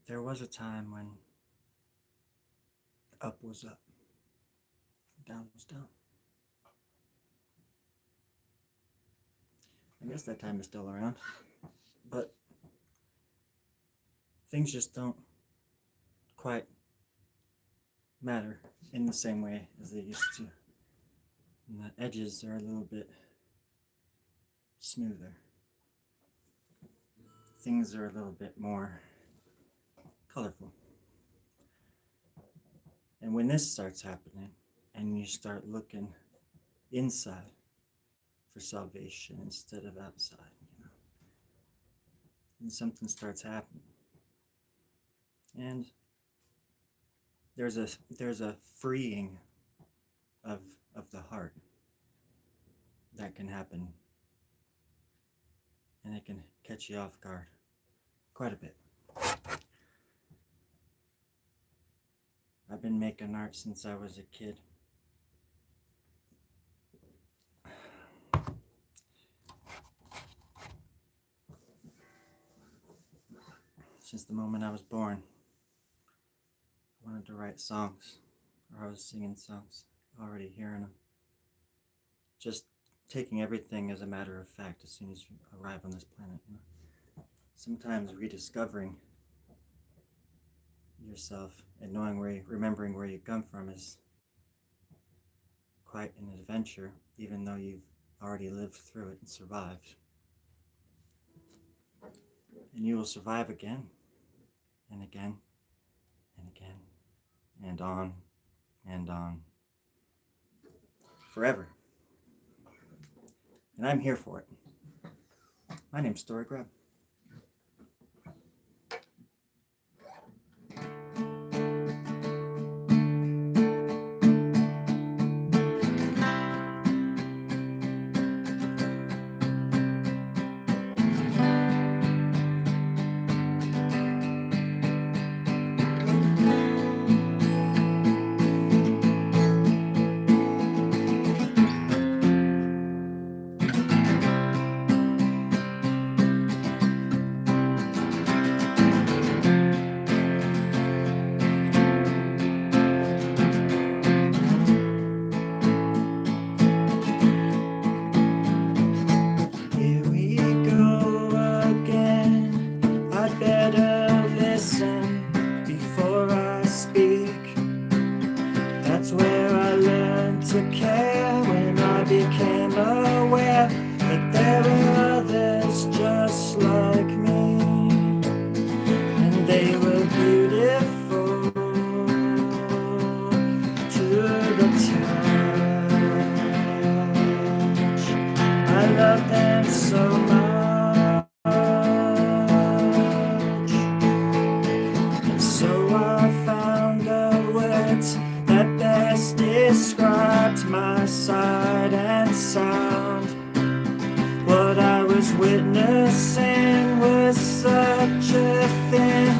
There was a time when up was up, down was down. I guess that time is still around, but things just don't quite matter in the same way as they used to. And the edges are a little bit smoother. Things are a little bit more colorful. And when this starts happening and you start looking inside for salvation instead of outside, and something starts happening. And there's a freeing of the heart that can happen, and it can catch you off guard quite a bit. I've been making art since I was a kid. Since the moment I was born, I wanted to write songs, or I was singing songs, already hearing them. Just taking everything as a matter of fact as soon as you arrive on this planet. Sometimes rediscovering yourself and remembering where you come from is quite an adventure, even though you've already lived through it and survived. And you will survive again and again and again and on forever. And I'm here for it. My name's Story Grab. That's where I learned to care, when I became aware that there were others just like me, and they were beautiful to the touch. I love them so much, and so I found the words that best described my sight and sound. What I was witnessing was such a thing,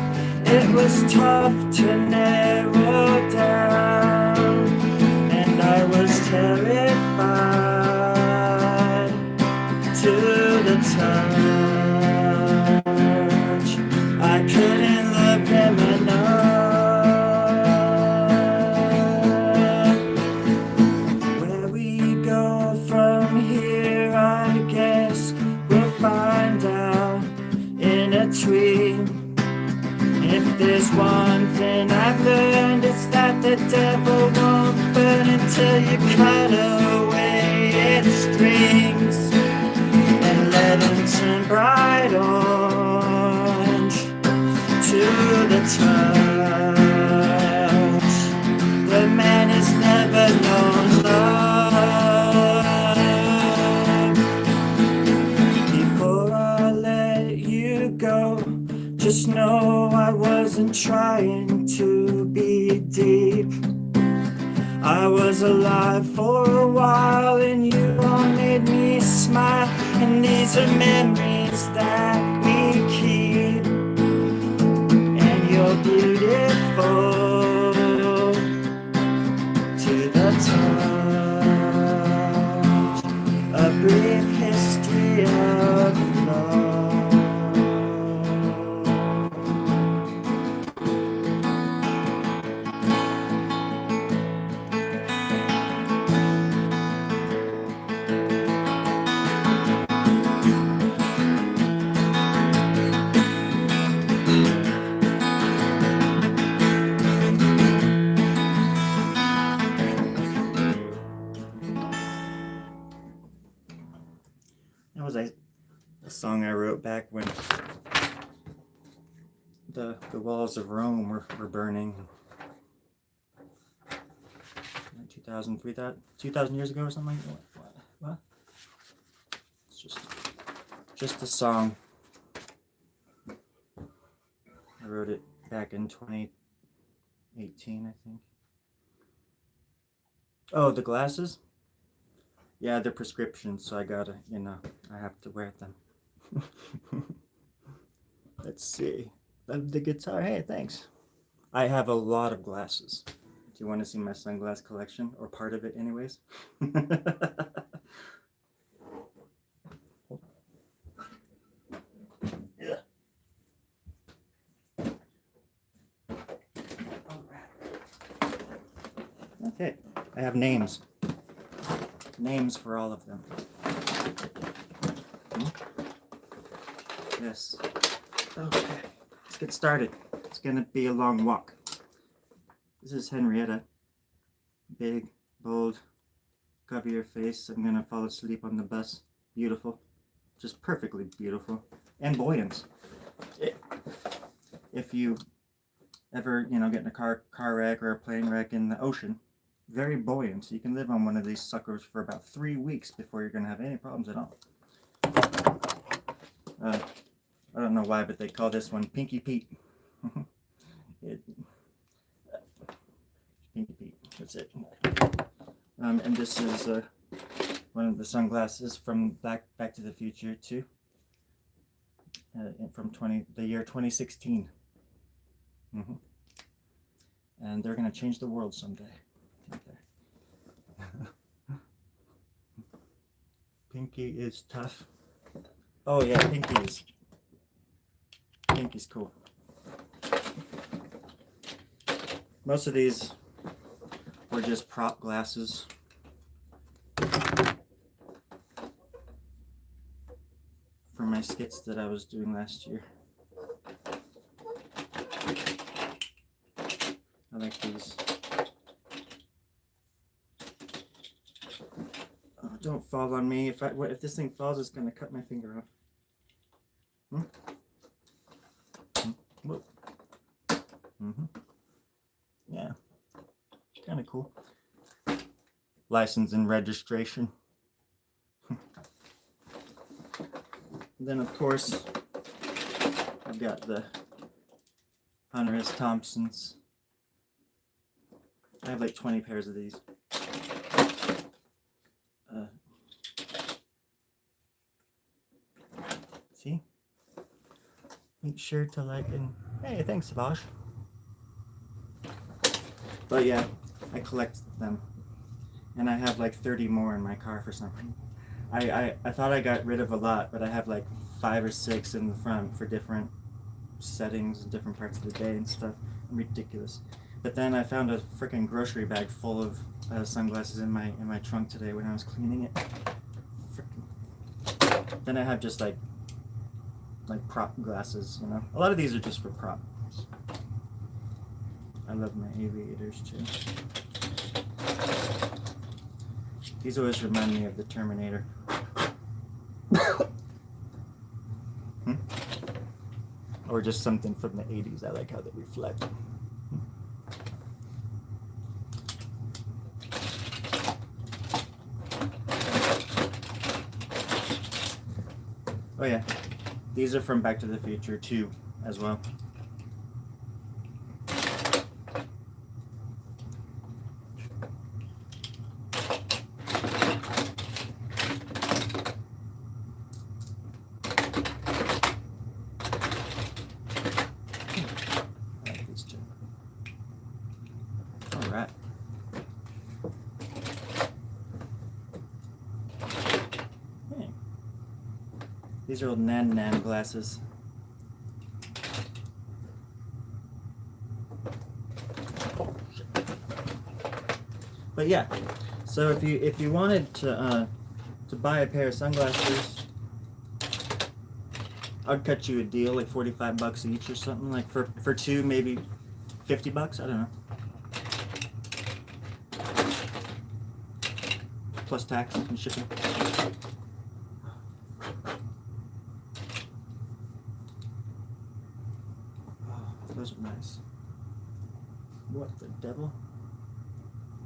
it was tough to narrow down, and I was terrified to the touch. I couldn't love them enough. If there's one thing I've learned, it's that the devil won't burn until you cut away its strings and let him turn bright orange to the touch. The man has never known love. Before I let you go, just know I wasn't trying to be deep. I was alive for a while and you all made me smile, and these are memories that we keep. And you're beautiful to the touch. A brief history of love. wrote back when the walls of Rome were burning 2,000, 3,000, 2,000 years ago or something like that. What? It's just a song. I wrote it back in 2018, I think. Oh, the glasses? Yeah, they're prescriptions, so I gotta, I have to wear them. Let's see. The guitar, hey, thanks. I have a lot of glasses. Do you want to see my sunglass collection, or part of it anyways? Yeah. All right. Okay, I have names. Names for all of them. Yes. Okay, let's get started. It's gonna be a long walk. This is Henrietta. Big, bold, cover your face. I'm gonna fall asleep on the bus. Beautiful. Just perfectly beautiful. And buoyant. If you ever, get in a car wreck or a plane wreck in the ocean, very buoyant. So you can live on one of these suckers for about 3 weeks before you're gonna have any problems at all. I don't know why, but they call this one Pinky Pete. Pinky Pete, that's it. And this is one of the sunglasses from Back to the Future 2, from the year 2016. And they're gonna change the world someday. Pinky is tough. Oh yeah, Pinky's cool. Most of these were just prop glasses. For my skits that I was doing last year. I like these. Oh, don't fall on me. If this thing falls, it's gonna cut my finger off. Whoa. Yeah, kind of cool. License and registration. Then of course, I've got the Hunter S. Thompsons. I have like 20 pairs of these. See? Make sure to like and hey, thanks, Savage. But yeah, I collect them, and I have like 30 more in my car for some reason. I thought I got rid of a lot, but I have like 5 or 6 in the front for different settings and different parts of the day and stuff. Ridiculous. But then I found a freaking grocery bag full of sunglasses in my trunk today when I was cleaning it. Frickin'. Then I have just like prop glasses, A lot of these are just for props. I love my aviators too. These always remind me of the Terminator. Or just something from the 80s. I like how they reflect. Oh yeah, these are from Back to the Future 2 as well. Alright. These are old Nan glasses. Oh, shit. But yeah, so if you wanted to buy a pair of sunglasses, I'd cut you a deal like $45 each or something, like for 2 maybe $50. I don't know. Plus tax and shipping. those are nice. What the devil?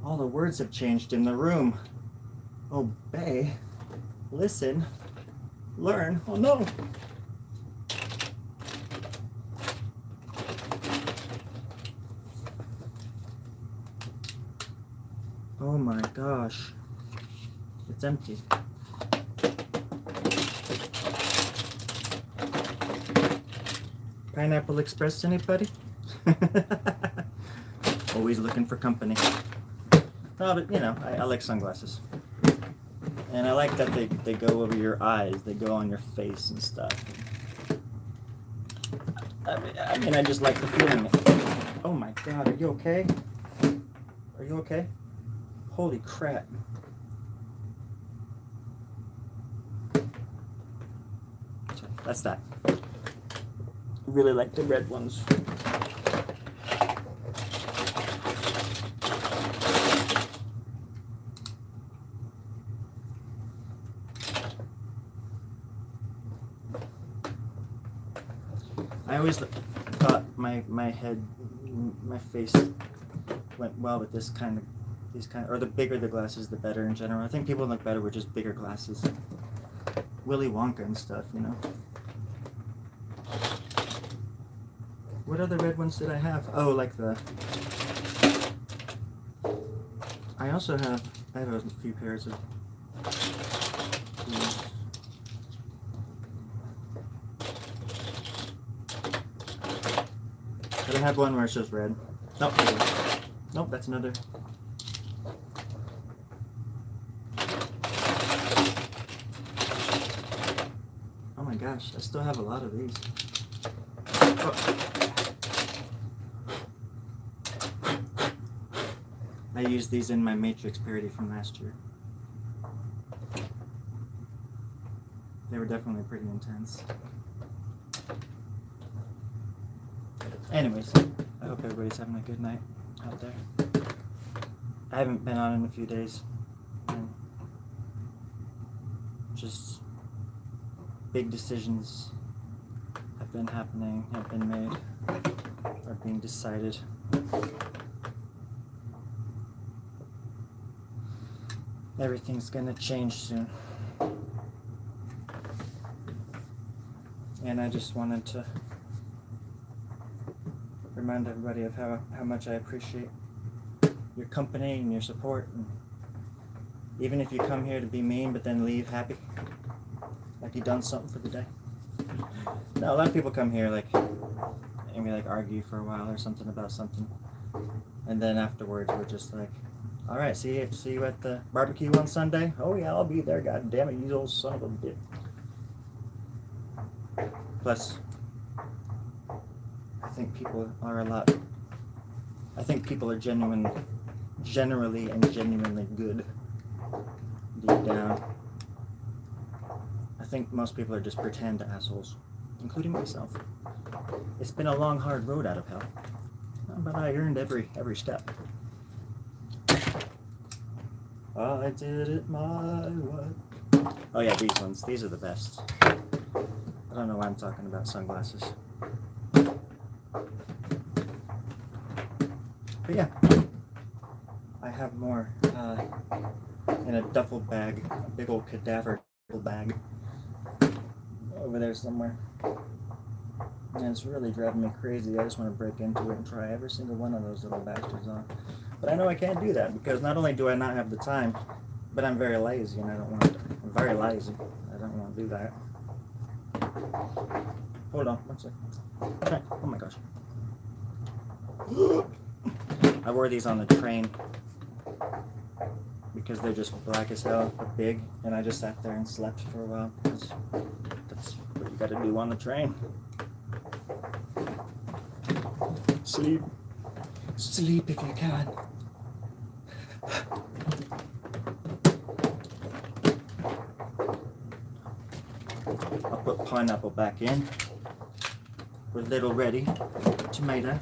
All the words have changed in the room. Obey, listen, learn. Oh no! Oh my gosh. It's empty. Pineapple Express, anybody? Always looking for company. Oh, but you know, I like sunglasses. And I like that they go over your eyes. They go on your face and stuff. I mean, I just like the feeling. Oh my God, are you okay? Are you okay? Holy crap. So that's that. Really like the red ones. I always thought my head, my face went well with these kind, or the bigger the glasses, the better in general. I think people look better with just bigger glasses. Willy Wonka and stuff, you know. What other red ones did I have? Oh, like the... I have a few pairs of these. But I have one where it's just red. Nope, nope, that's another. Oh my gosh, I still have a lot of these. Oh. I used these in my Matrix parody from last year. They were definitely pretty intense. Anyways, I hope everybody's having a good night out there. I haven't been on in a few days. And just big decisions have been happening, have been made, are being decided. Everything's gonna change soon. And I just wanted to remind everybody of how much I appreciate your company and your support. And even if you come here to be mean but then leave happy, like you done something for the day. No, a lot of people come here and we argue for a while or something about something, and then afterwards we're just like, all right, see you at the barbecue on Sunday? Oh yeah, I'll be there. God damn it, you old son of a bitch. Plus, I think people are generally good deep down. I think most people are just pretend assholes, including myself. It's been a long, hard road out of hell, but I earned every step. I did it my way. Oh yeah, these ones. These are the best. I don't know why I'm talking about sunglasses. But yeah, I have more in a duffel bag, a big old cadaver bag over there somewhere. And it's really driving me crazy. I just want to break into it and try every single one of those little bastards on. But I know I can't do that because not only do I not have the time, but I'm very lazy and I don't want to. I'm very lazy. I don't want to do that. Hold on, one second. Okay. Oh my gosh. I wore these on the train because they're just black as hell, but big, and I just sat there and slept for a while because that's what you gotta do on the train. Sleep. Sleep if you can. I'll put pineapple back in with little ready tomato.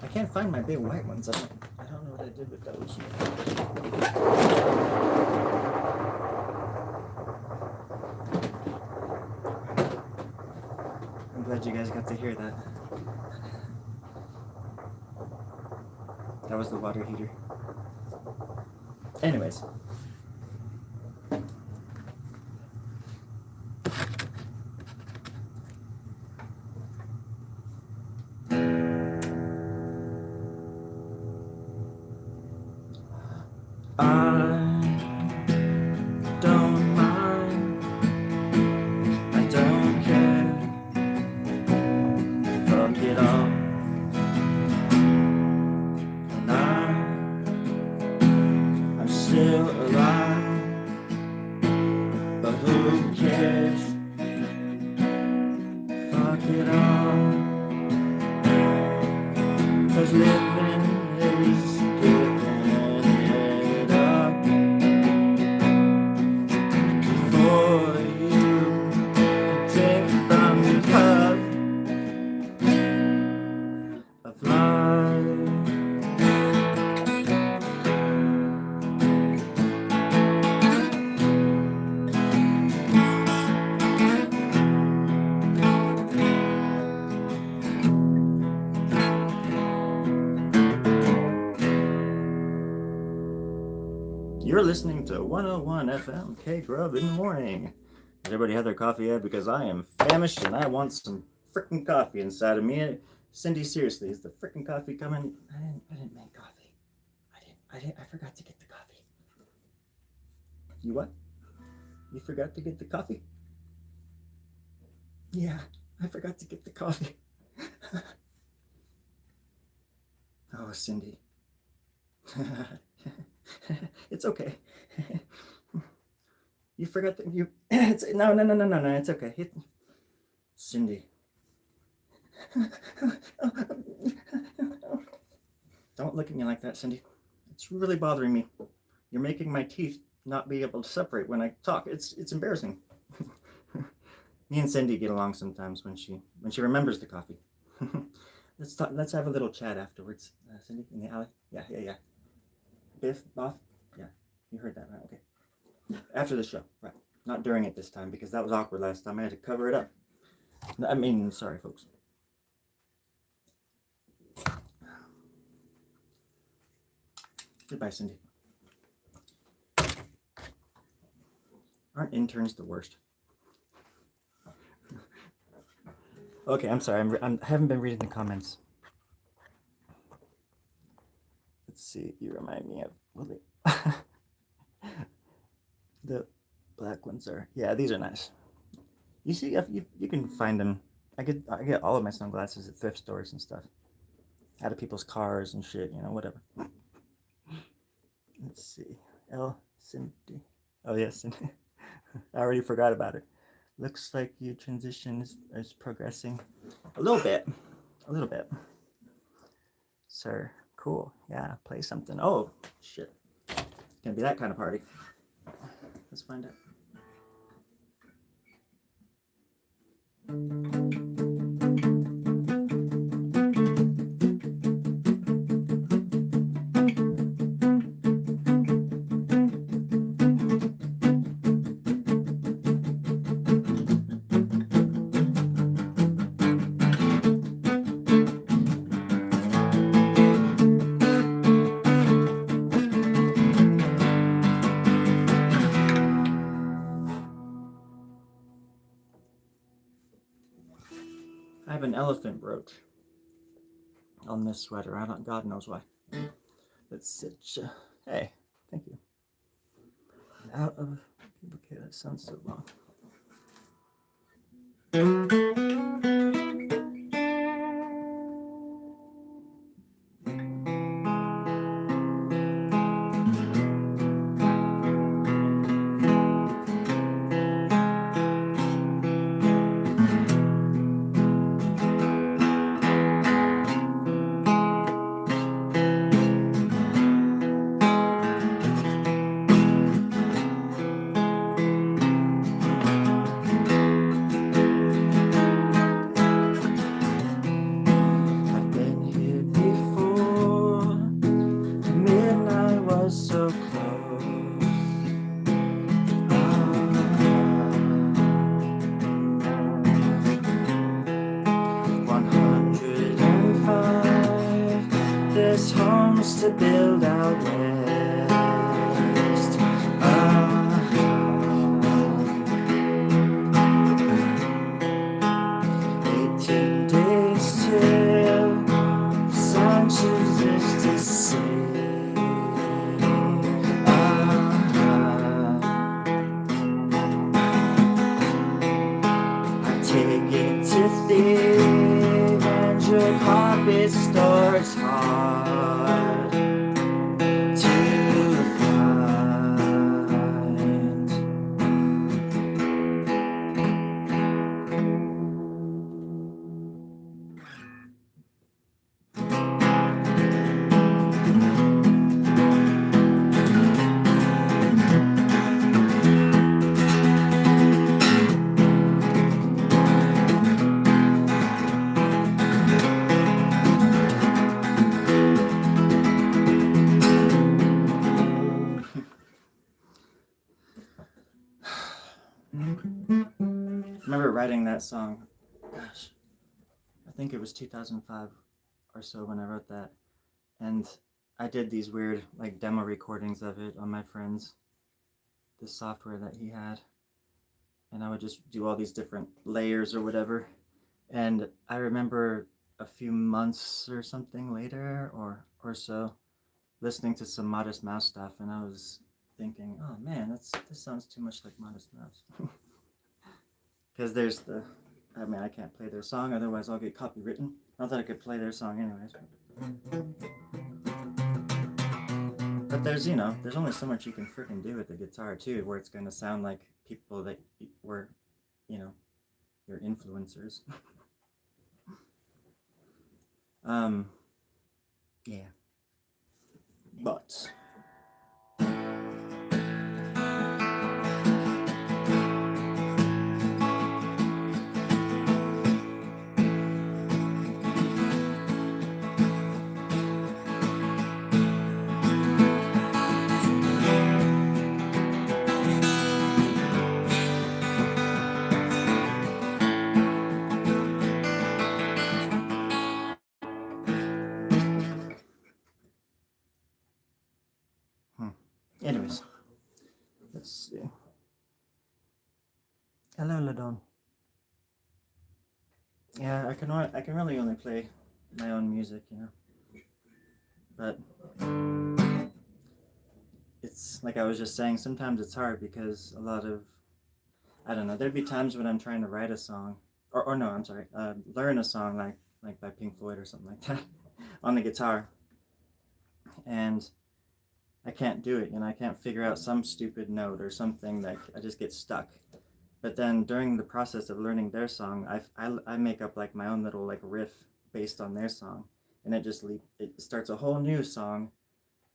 I can't find my big white ones. I don't know what I did with those. glad you guys got to hear that. That was the water heater. Anyways. Still alive, but who cares? Fuck it all, 'cause living is giving it up. Before you can drink from the cup of life. You're listening to 101 FM K Grub in the morning. Has everybody had their coffee yet? Because I am famished and I want some freaking coffee inside of me. Cindy, seriously, is the freaking coffee coming? I didn't make coffee. I forgot to get the coffee. You what? You forgot to get the coffee? Yeah, I forgot to get the coffee. Oh, Cindy. It's okay. You forgot that you. It's no. It's okay. Cindy. Don't look at me like that, Cindy. It's really bothering me. You're making my teeth not be able to separate when I talk. It's embarrassing. Me and Cindy get along sometimes when she remembers the coffee. Let's talk. Let's have a little chat afterwards, Cindy, in the alley. Yeah. Biff, Boff. Yeah, you heard that, right? Okay. After the show, right? Not during it this time because that was awkward last time. I had to cover it up. I mean, sorry, folks. Goodbye, Cindy. Aren't interns the worst? Okay, I'm sorry. I haven't been reading the comments. Let's see. You remind me of Willie. The black ones are, yeah, these are nice. You see, you can find them. I get all of my sunglasses at thrift stores and stuff, out of people's cars and shit, whatever. Let's see. Cindy. Oh yes, Cindy. I already forgot about it. Looks like your transition is progressing a little bit. Sir, cool. Yeah, play something. Oh shit, it's gonna be that kind of party. Let's find out. I have an elephant brooch on this sweater. God knows why. It's such a, hey, thank you. Out of, okay, that sounds so wrong. to build out west. 18 days till the sun chooses to sing. I take it to thief and your carpet stores hard to find. I remember writing that song, gosh, I think it was 2005 or so when I wrote that. And I did these weird like demo recordings of it on my friend's, this software that he had. And I would just do all these different layers or whatever. And I remember a few months or something later or so listening to some Modest Mouse stuff, and I was thinking, oh man, this sounds too much like Modest Mouse. Because there's I can't play their song, otherwise I'll get copywritten. Not that I could play their song anyways. But there's only so much you can freaking do with the guitar too, where it's going to sound like people that were, your influencers. Yeah. But anyways, let's see. Hello, Ladon. Yeah, I can really only play my own music, But it's like I was just saying, sometimes it's hard because a lot of, I don't know, there'd be times when I'm trying to write a song, or no, I'm sorry, learn a song like by Pink Floyd or something like that on the guitar, and I can't do it, I can't figure out some stupid note or something that I just get stuck. But then during the process of learning their song, I make up like my own little like riff based on their song, and it starts a whole new song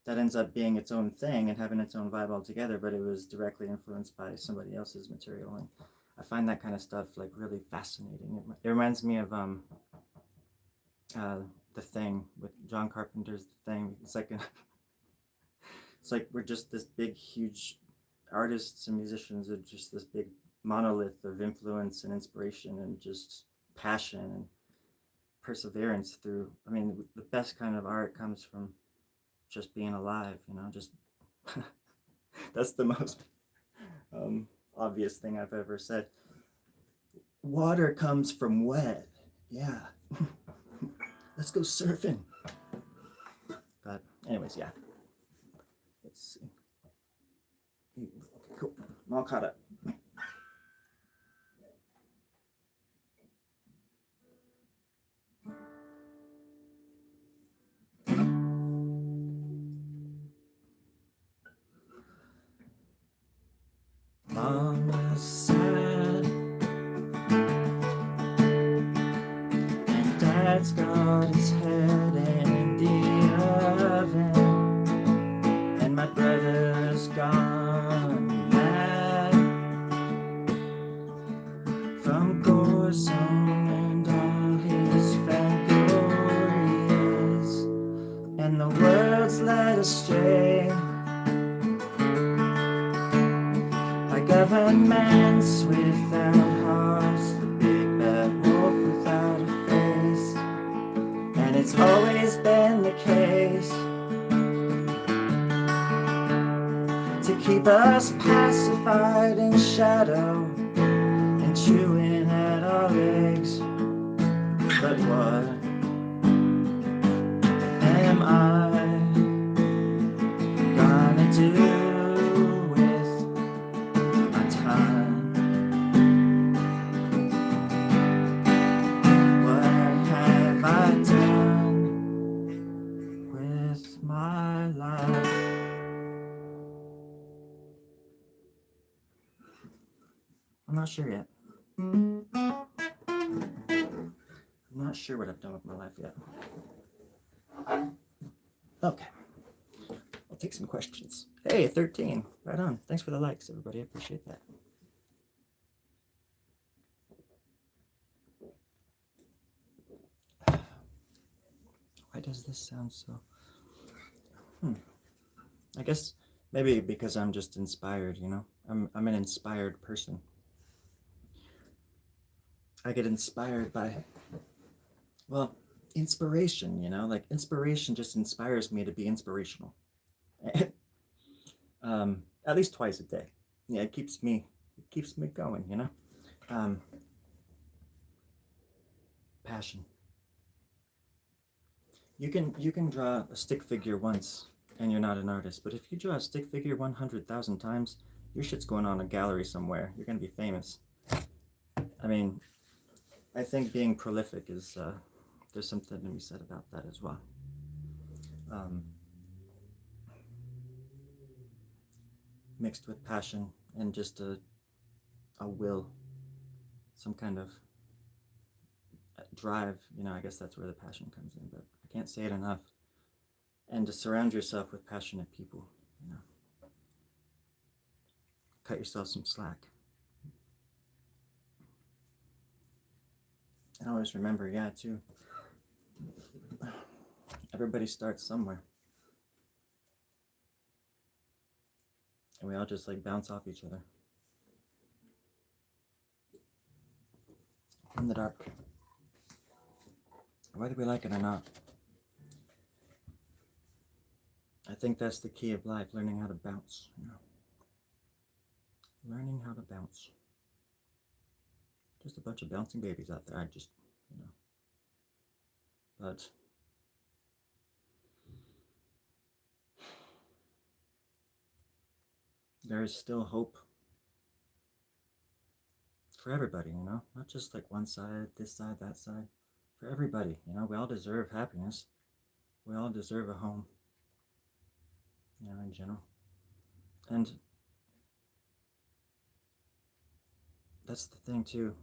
that ends up being its own thing and having its own vibe altogether, but it was directly influenced by somebody else's material. And I find that kind of stuff like really fascinating. It reminds me of The Thing, with John Carpenter's The Thing. It's like it's like we're just this big, huge artists and musicians are just this big monolith of influence and inspiration and just passion and perseverance through. I mean, the best kind of art comes from just being alive, just that's the most obvious thing I've ever said. Water comes from wet. Yeah. Let's go surfing. But anyways, yeah. Let's see. Okay, cool. I'm all caught up. Mama said, and Dad's got his head in the oven, and my brother's gone mad from Corazon and all his fangories, and the world's led astray. Governments without hearts, the big bad wolf without a face. And it's always been the case keep us pacified in shadow and chewing at our legs. But what am I gonna do with my time? What have I done with my life? I'm not sure yet. I'm not sure what I've done with my life yet. Okay. I'll take some questions. Hey, 13. Right on. Thanks for the likes, everybody. I appreciate that. Why does this sound so... I guess maybe because I'm just inspired, you know? I'm an inspired person. I get inspired by, well, inspiration, you know? Like, inspiration just inspires me to be inspirational. At least twice a day. Yeah, it keeps me going, you know? Passion. You can draw a stick figure once and you're not an artist, but if you draw a stick figure 100,000 times, your shit's going on a gallery somewhere. You're gonna be famous. I mean, I think being prolific is, there's something to be said about that as well. Mixed with passion and just a will, some kind of drive, you know, I guess that's where the passion comes in, but I can't say it enough. And to surround yourself with passionate people, you know. Cut yourself some slack. And always remember, yeah, too, everybody starts somewhere. And we all just like bounce off each other. In the dark. Whether we like it or not. I think that's the key of life, learning how to bounce, you know. Learning how to bounce. Just a bunch of bouncing babies out there, I just, you know. But there is still hope for everybody, you know, not just like one side, this side, that side. For everybody, you know, we all deserve happiness. We all deserve a home, you know, in general. And that's the thing too.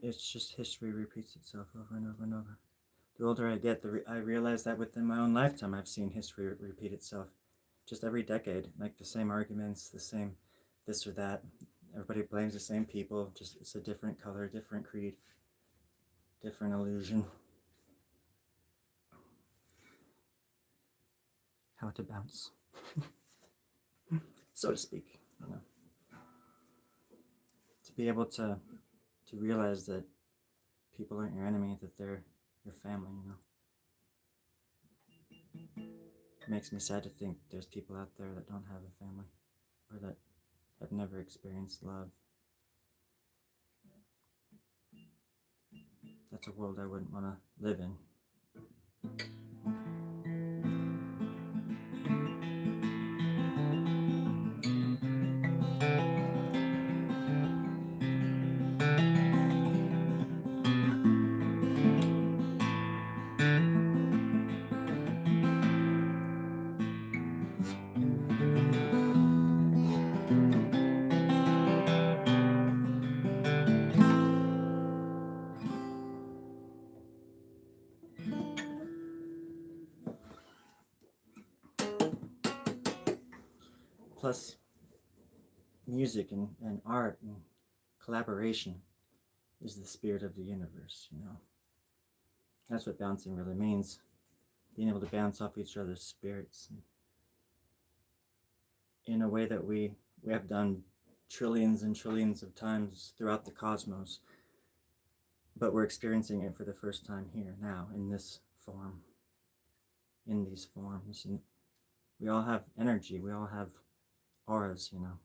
It's just history repeats itself over and over and over. The older I get, I realize that within my own lifetime, I've seen history repeat itself. Just every decade, like the same arguments, the same this or that. Everybody blames the same people, just it's a different color, different creed, different illusion. How to bounce, so to speak, you know. To be able to realize that people aren't your enemy, that they're your family, you know. It makes me sad to think there's people out there that don't have a family, or that have never experienced love. That's a world I wouldn't want to live in. Plus, music and art and collaboration is the spirit of the universe, you know. That's what bouncing really means. Being able to bounce off each other's spirits in a way that we have done trillions and trillions of times throughout the cosmos, but we're experiencing it for the first time here now in this form, in these forms. And We all have energy. We all have auras, you know.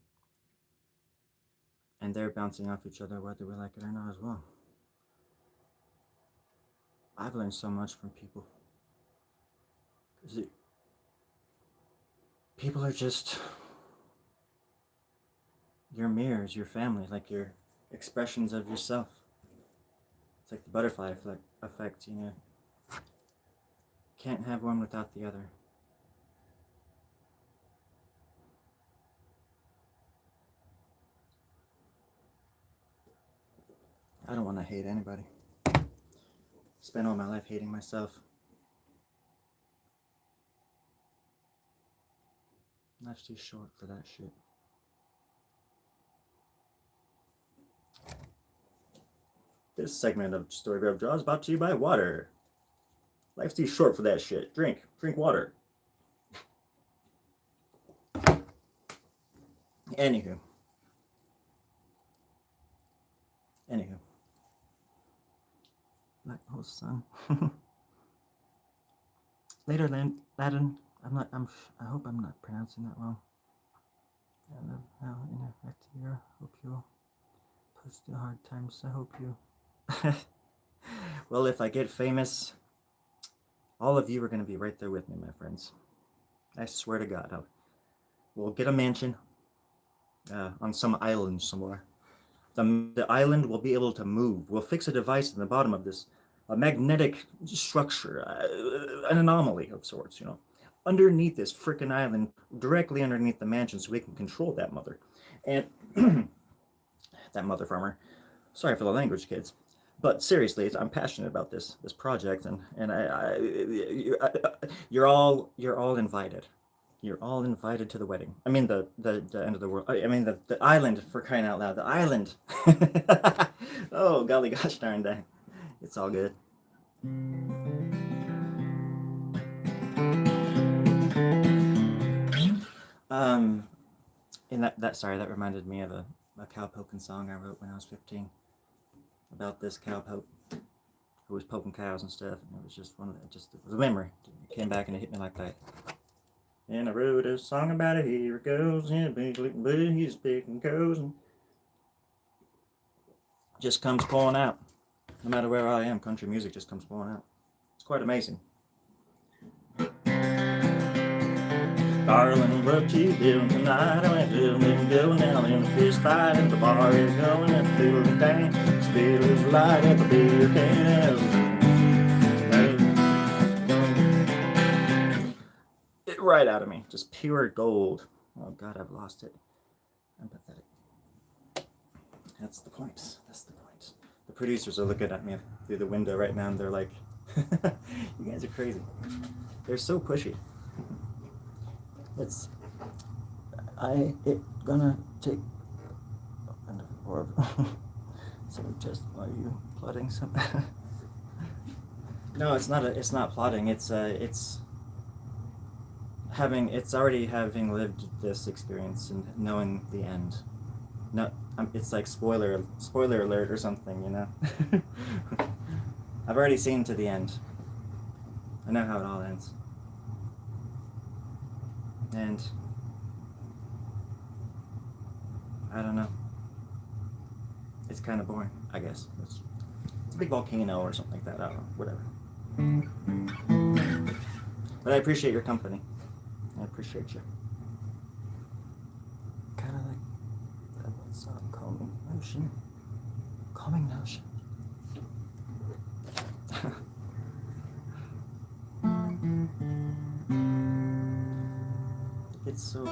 And they're bouncing off each other whether we like it or not as well. I've learned so much from people. People are just your mirrors, your family, like your expressions of yourself. It's like the butterfly effect, you know. Can't have one without the other. I don't want to hate anybody. Spent all my life hating myself. Life's too short for that shit. This segment of Story Grove Draw is brought to you by water. Life's too short for that shit. Drink water. Anywho. Black Host Sun. Later Latin. I hope I'm not pronouncing that wrong. I love how ineffective you are. Hope you'll push through hard times. I hope you. Well, if I get famous, all of you are going to be right there with me, my friends. I swear to God. We'll get a mansion on some island somewhere. The island will be able to move. We'll fix a device in the bottom of this, a magnetic structure, an anomaly of sorts, you know, underneath this frickin' island, directly underneath the mansion, so we can control that mother. And that mother farmer. Sorry for the language, kids. But seriously, I'm passionate about this project, and you're all invited. You're all invited to the wedding. I mean the end of the world. I mean the island, for crying out loud. The island. Oh golly gosh darn dang. It's all good. And that reminded me of a cow poking song I wrote when I was 15. About this cow poke who was poking cows and stuff, and it was just it was a memory. It came back and it hit me like that. And I wrote a song about it. Here it goes, and he's picking cows, and just comes pouring out. No matter where I am, country music just comes pouring out. It's quite amazing. Darling, what you doing tonight? I went to go now in a fist fight, and the bar is going, and the fiddle is dang, still is light at the beer can. It right out of me, just pure gold. Oh God, I've lost it. I'm pathetic. That's the point. The producers are looking at me through the window right now, and they're like, "You guys are crazy." They're so pushy. It's gonna take horrible. So just are you plotting something? No, it's not plotting. It's already having lived this experience and knowing the end. No, it's like spoiler alert or something, you know. I've already seen to the end. I know how it all ends. And I don't know. It's kind of boring, I guess. It's a big volcano or something like that. I don't know. Whatever. But I appreciate your company. I appreciate you. Kind of like that one song, Calming Ocean. Calming Ocean. It's so...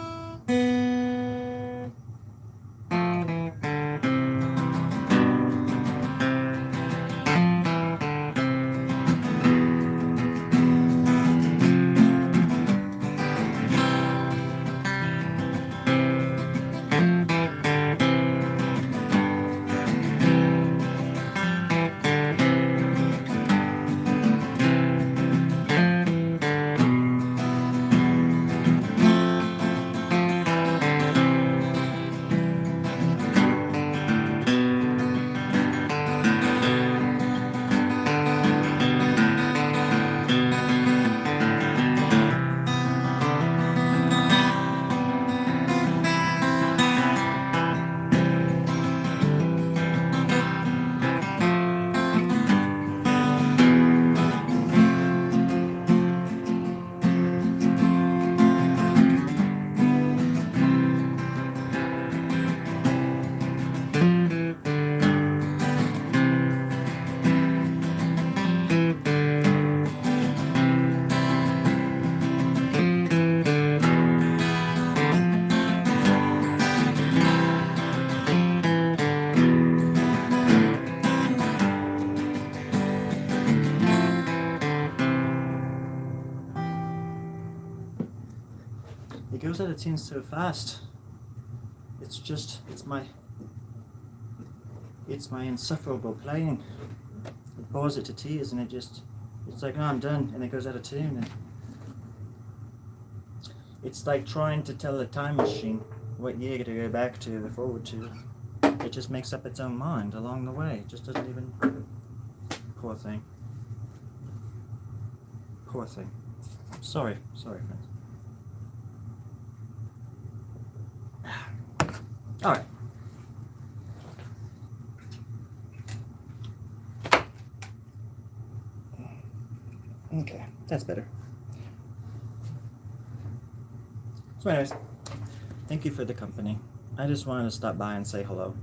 out of tune so fast. It's just, it's my insufferable playing. It bores it to tears, and it's like, oh, I'm done, and it goes out of tune. And it's like trying to tell a time machine what year to go back to or forward to. It just makes up its own mind along the way. It just doesn't even... Poor thing. Poor thing. Sorry, friends. Alright. Okay, that's better. So anyways, thank you for the company. I just wanted to stop by and say hello.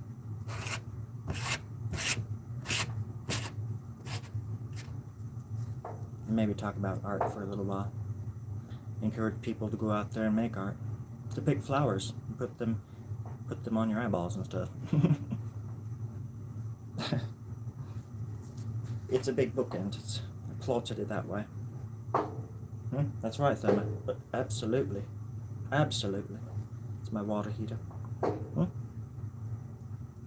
And maybe talk about art for a little while. Encourage people to go out there and make art. To pick flowers and put them on your eyeballs and stuff. It's a big bookend. I plotted it that way. That's right, Thelma. But absolutely. Absolutely. It's my water heater.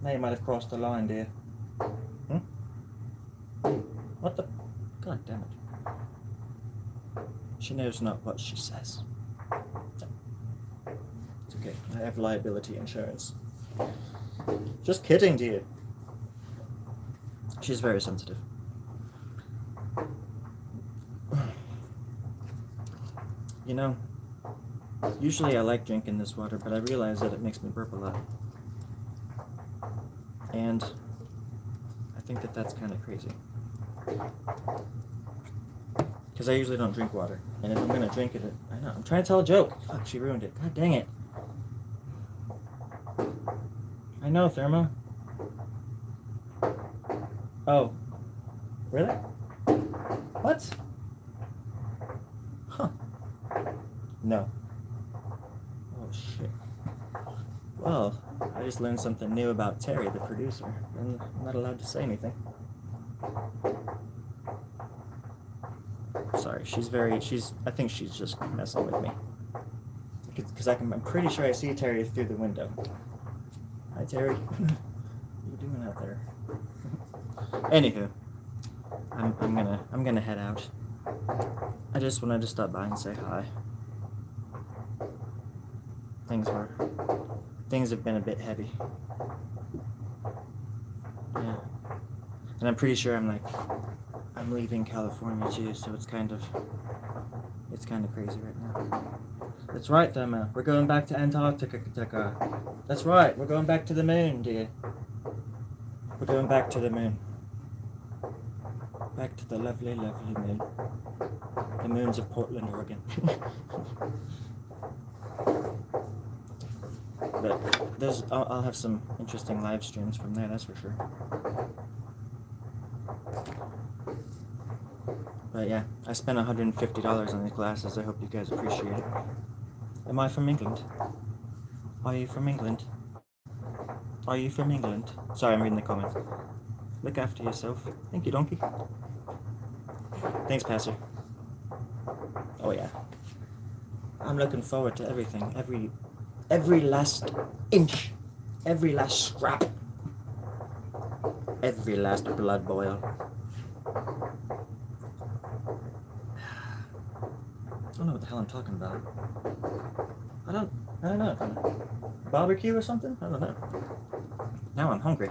Now you might have crossed the line, dear. What the... God damn it. She knows not what she says. It's okay. I have liability insurance. Just kidding, dear. She's very sensitive. You know, usually I like drinking this water, but I realize that it makes me burp a lot. And I think that that's kind of crazy. Because I usually don't drink water. And if I'm going to drink it, I know. I'm trying to tell a joke. Fuck, she ruined it. God dang it. I know, Therma. Oh. Really? What? Huh. No. Oh, shit. Well, I just learned something new about Terry, the producer. I'm not allowed to say anything. Sorry, I think she's just messing with me. Because I'm pretty sure I see Terry through the window. Hi, Terry. What are you doing out there? Anywho, I'm gonna head out. I just wanted to stop by and say hi. Things have been a bit heavy. Yeah. And I'm pretty sure I'm leaving California too, so it's kind of crazy right now. That's right, Thelma. We're going back to Antarctica. That's right. We're going back to the moon, dear. We're going back to the moon. Back to the lovely, lovely moon. The moons of Portland, Oregon. But I'll have some interesting live streams from there, that's for sure. But yeah, I spent $150 on these glasses. I hope you guys appreciate it. Am I from England? Are you from England? Are you from England? Sorry, I'm reading the comments. Look after yourself. Thank you, donkey. Thanks, Pastor. Oh yeah. I'm looking forward to everything. Every last inch. Every last scrap. Every last blood boil. I don't know what the hell I'm talking about. I don't know. Barbecue or something? I don't know. Now I'm hungry.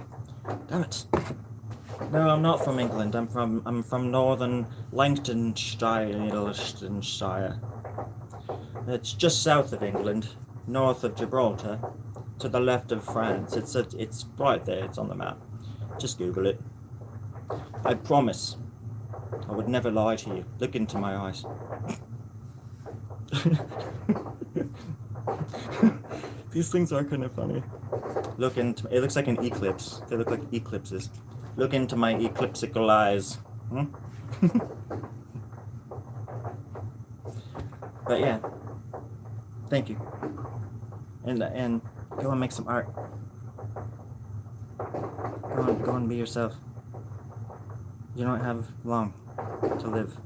Damn it. No, I'm not from England. I'm from northern Lancashire. It's just south of England, north of Gibraltar, to the left of France. It's right there. It's on the map. Just Google it. I promise. I would never lie to you. Look into my eyes. These things are kind of funny. It looks like an eclipse. They look like eclipses. Look into my eclipsical eyes. But yeah, thank you. And go and make some art. Go and be yourself. You don't have long to live.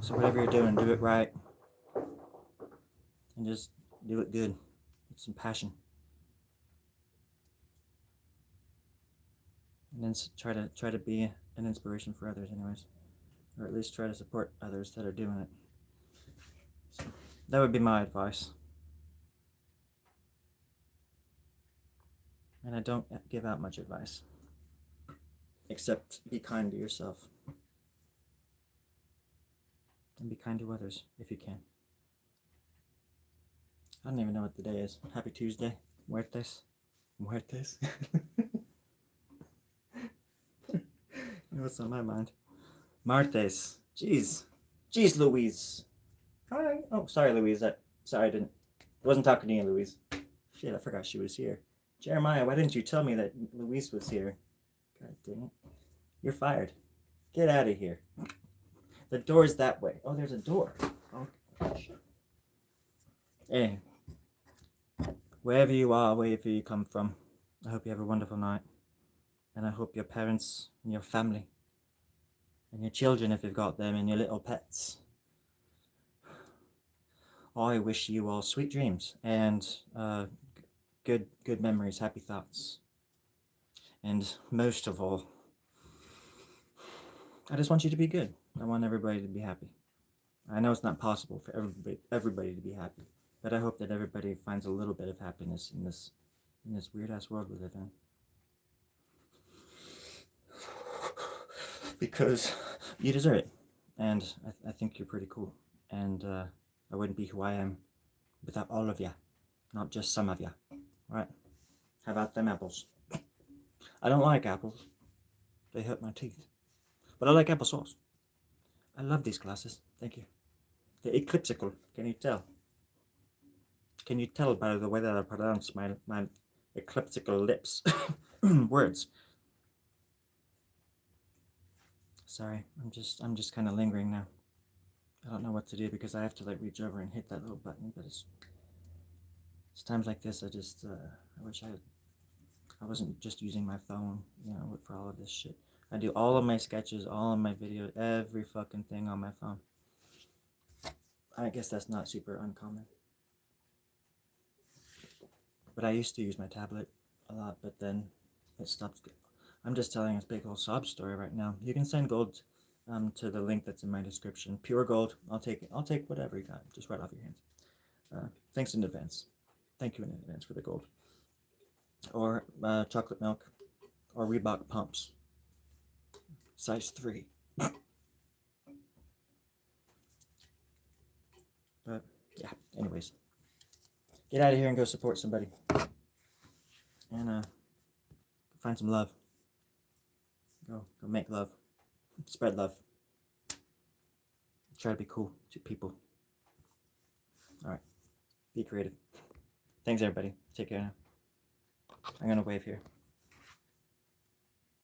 So whatever you're doing, do it right. and just do it good with some passion. And then try to be an inspiration for others, anyways, or at least try to support others that are doing it. So that would be my advice. And I don't give out much advice, except be kind to yourself and be kind to others if you can. I don't even know what the day is. Happy Tuesday. Muertes. Muertes. You know what's on my mind? Martes. Jeez. Jeez, Louise. Hi. Oh, sorry, Louise. Sorry, I wasn't talking to you, Louise. Shit, I forgot she was here. Jeremiah, why didn't you tell me that Louise was here? God dang it. You're fired. Get out of here. The door's that way. Oh, there's a door. Oh, gosh. Hey. Wherever you are, wherever you come from, I hope you have a wonderful night. And I hope your parents and your family and your children, if you've got them, and your little pets, I wish you all sweet dreams and good memories, happy thoughts. And most of all, I just want you to be good. I want everybody to be happy. I know it's not possible for everybody to be happy, but I hope that everybody finds a little bit of happiness in this weird ass world we live in. Because you deserve it, and I think you're pretty cool, and I wouldn't be who I am without all of you, not just some of you. Right? How about them apples? I don't like apples. They hurt my teeth. But I like applesauce. I love these glasses. Thank you. They're eclipsical. Can you tell? Can you tell by the way that I pronounce my eclipsical lips? Words. Sorry, I'm just kind of lingering now. I don't know what to do because I have to like reach over and hit that little button, but it's times like this I just I wish I wasn't just using my phone, you know, for all of this shit. I do all of my sketches, all of my videos, every fucking thing on my phone. I guess that's not super uncommon. But I used to use my tablet a lot, but then it stopped. I'm just telling a big old sob story right now. You can send gold to the link that's in my description. Pure gold. I'll take it. I'll take whatever you got. Just right off your hands. Thanks in advance. Thank you in advance for the gold. Or chocolate milk. Or Reebok pumps. Size 3. But yeah, anyways. Get out of here and go support somebody. And find some love. Go make love. Spread love. Try to be cool to people. Alright. Be creative. Thanks everybody. Take care now. I'm gonna wave here.